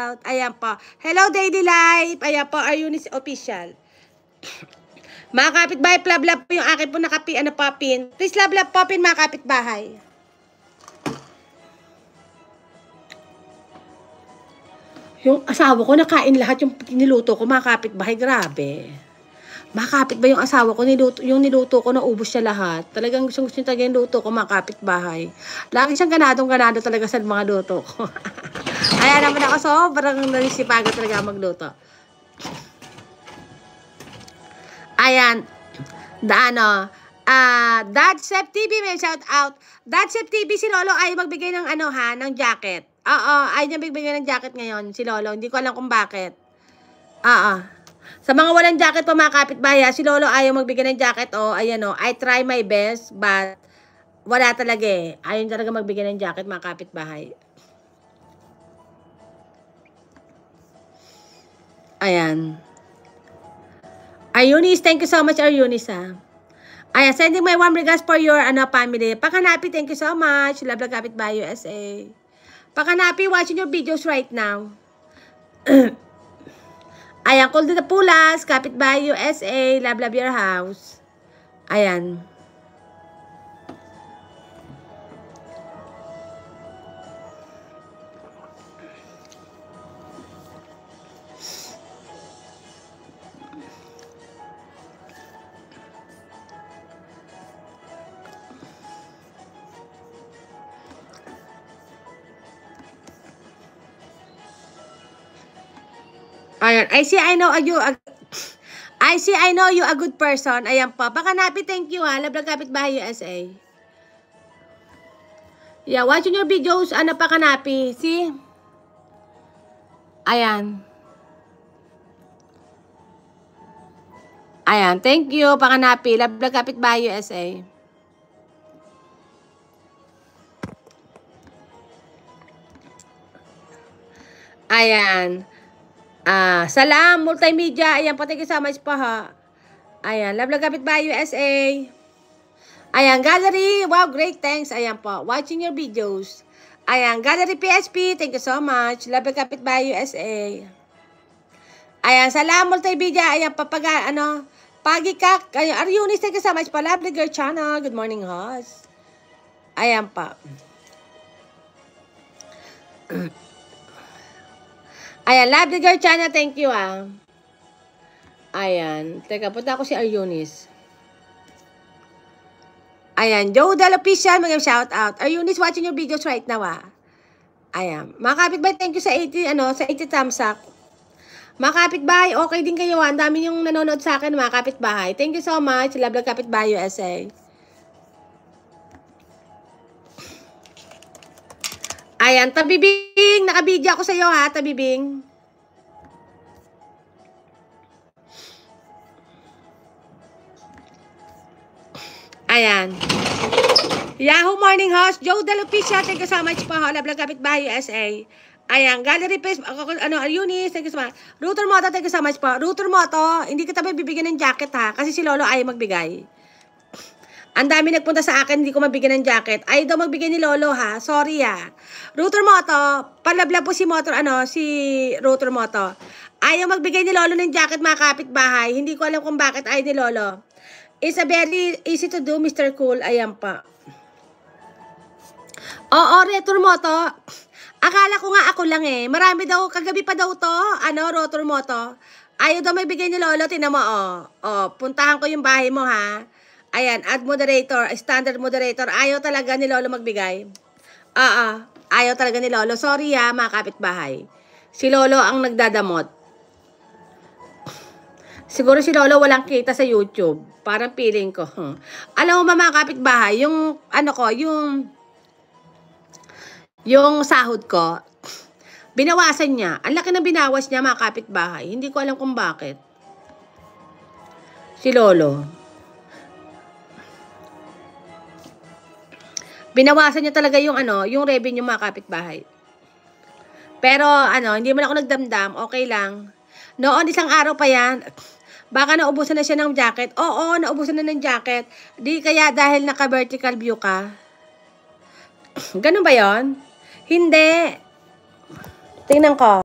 out. Ayan po. Hello, Daily Life. Ayan po, Arjunis Official. Mga kapitbahay, love po yung akin po pin. Please love po pin, mga kapitbahay. Yung asawa ko, nakain lahat yung niluto ko, mga kapitbahay. Grabe. Mga kapitbahay, yung asawa ko, yung niluto ko, naubos siya lahat. Talagang gusto niya talaga yung luto ko, mga kapitbahay. Lagi siyang ganado talaga sa mga luto ko. Ayan naman ako, sobrang nanisipaga talaga magluto. Ayan. Dad Chef TV, may shout out. Dad Chef TV, si Lolo ay magbigay ng ng jacket. Oo, ay niya magbigay ng jacket ngayon, si Lolo. Hindi ko alam kung bakit. Sa mga walang jacket pa, mga kapitbahay, si Lolo ayaw magbigay ng jacket. Ayan I try my best, but wala talaga eh. Ayaw talaga magbigay ng jacket, mga kapitbahay. Ayan. Arjunis, thank you so much, Arjunis, ha. Ayan, sending my warm regards for your family. Pakanapi, thank you so much. Love Kapitbahay USA. Pakanapi, watching your videos right now. Ayan, Cold na Pulas, Kapitbahay USA. Love your house. Ayan. Ayan, I know you a good person. Ayan pa. Pakanapi, thank you, ha. Love Kapitbahay USA. Yeah, watching your videos, pakanapi. See? Ayan. Ayan, thank you, pakanapi. Love Kapitbahay USA. Ayan. Salam, multimedia. Ayan, pati kasama pa, ha. Ayan, Love Kapitbahay USA. Ayan, gallery. Wow, great, thanks. Ayan po, watching your videos. Ayan, gallery PSP. Thank you so much. Love Kapitbahay USA. Ayan, salam, multimedia. Ayan, Pagikak. Ayan, Arjunis, thank you so much po. Love Girl Channel. Good morning, host. Ayan pa. Ayan, Love Girl Channel, thank you, ah. Ayan, teka, punta ako si Arjunis. Ayan, Joe Del Official, mag shout out. Arjunis, watching your videos right now, ah. Ayan, mga kapitbahay, thank you sa 80, sa 80 thumbs up. Mga kapitbahay, okay din kayo, ah. Ang dami yung nanonood sa akin, mga kapitbahay. Thank you so much, Love Kapitbahay USA. Ayan, Tabibing, nakabidya ako sa iyo, ha, Tabibing. Ayan. Yahoo Morning Host, Joe Del Official, thank you so much po, ha, Love Kapitbahay USA. Ayan, Gallery Face, Arjunis, thank you so much. Router Moto, thank you so much po. Router Moto, hindi kita may bibigyan ng jacket, ha, kasi si Lolo ayaw magbigay. Ang dami nagpunta sa akin, hindi ko mabigyan ng jacket. Ayaw daw magbigay ni Lolo, ha. Sorry, ha. Router Moto, palabla po si Router Moto. Ayaw magbigay ni Lolo ng jacket, mga kapitbahay. Hindi ko alam kung bakit ayaw ni Lolo. It's a very easy to do, Mr. Cool. Ayan pa. Oo, Router Moto. Akala ko nga ako lang eh. Marami daw, kagabi pa daw to, Router Moto. Ayaw daw magbigay ni Lolo, tinan mo, puntahan ko yung bahay mo, ha. Ayan, add moderator, standard moderator. Ayaw talaga ni Lolo magbigay. Ayaw talaga ni Lolo. Sorry, ha, mga kapitbahay. Si Lolo ang nagdadamot. Siguro si Lolo walang kita sa YouTube. Parang feeling ko. Alam mo, mga kapitbahay, yung sahod ko, binawasan niya. Ang laki ng binawas niya, mga kapitbahay. Hindi ko alam kung bakit. Si Lolo. Binawasan niya talaga yung revenue, mga kapitbahay. Pero hindi man ako nagdamdam, okay lang. Noon isang araw pa yan, baka naubusan na siya ng jacket. Oo, naubusan na ng jacket. Di kaya dahil naka-vertical view ka. Ganun ba yon? Hindi. Tingnan ko.